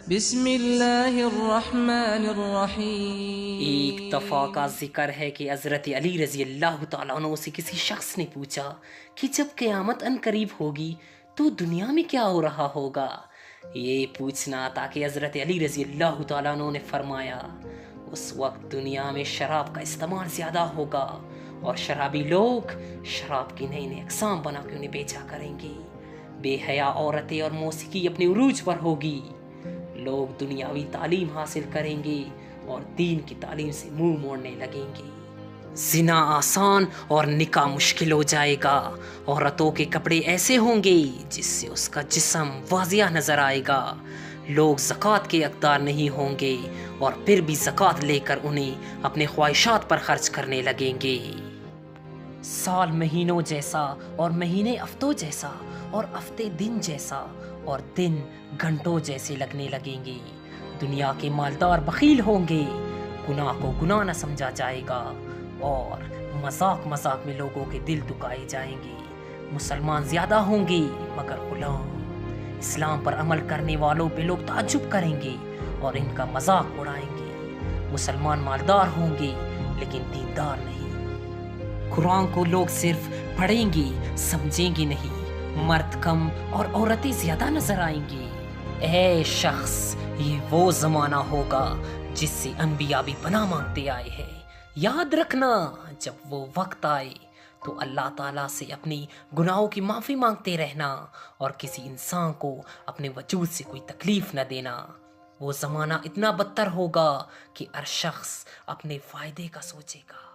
بسم اللہ الرحمن الرحیم۔ ایک دفعہ کا ذکر ہے کہ حضرت علی رضی اللہ تعالیٰ عنہ سے کسی شخص نے پوچھا کہ جب قیامت ان قریب ہوگی تو دنیا میں کیا ہو رہا ہوگا۔ یہ پوچھنا تھا کہ حضرت علی رضی اللہ تعالیٰ عنہ نے فرمایا اس وقت دنیا میں شراب کا استعمال زیادہ ہوگا اور شرابی لوگ شراب کی نئی نئی اقسام بنا کے انہیں بیچا کریں گے۔ بے حیا عورتیں اور موسیقی اپنے عروج پر ہوگی۔ لوگ دنیاوی تعلیم حاصل کریں گے اور دین کی تعلیم سے منہ موڑنے لگیں گے۔ زنا آسان اور نکاح مشکل ہو جائے گا۔ عورتوں کے کپڑے ایسے ہوں گے جس سے اس کا جسم واضح نظر آئے گا۔ لوگ زکوٰۃ کے حقدار نہیں ہوں گے اور پھر بھی زکوٰۃ لے کر انہیں اپنے خواہشات پر خرچ کرنے لگیں گے۔ سال مہینوں جیسا اور مہینے ہفتوں جیسا اور ہفتے دن جیسا اور دن گھنٹوں جیسے لگنے لگیں گے۔ دنیا کے مالدار بخیل ہوں گے۔ گناہ کو گناہ نہ سمجھا جائے گا اور مذاق مذاق میں لوگوں کے دل دکھائے جائیں گے۔ مسلمان زیادہ ہوں گے مگر غلام۔ اسلام پر عمل کرنے والوں پہ لوگ تعجب کریں گے اور ان کا مذاق اڑائیں گے۔ مسلمان مالدار ہوں گے لیکن دیندار نہیں۔ قرآن کو لوگ صرف پڑھیں گے سمجھیں گے نہیں۔ مرد کم اور عورتیں زیادہ نظر آئیں گی۔ اے شخص، یہ وہ زمانہ ہوگا جس سے انبیاء بھی پناہ مانگتے آئے ہیں۔ یاد رکھنا جب وہ وقت آئے تو اللہ تعالیٰ سے اپنی گناہوں کی معافی مانگتے رہنا اور کسی انسان کو اپنے وجود سے کوئی تکلیف نہ دینا۔ وہ زمانہ اتنا بدتر ہوگا کہ ہر شخص اپنے فائدے کا سوچے گا۔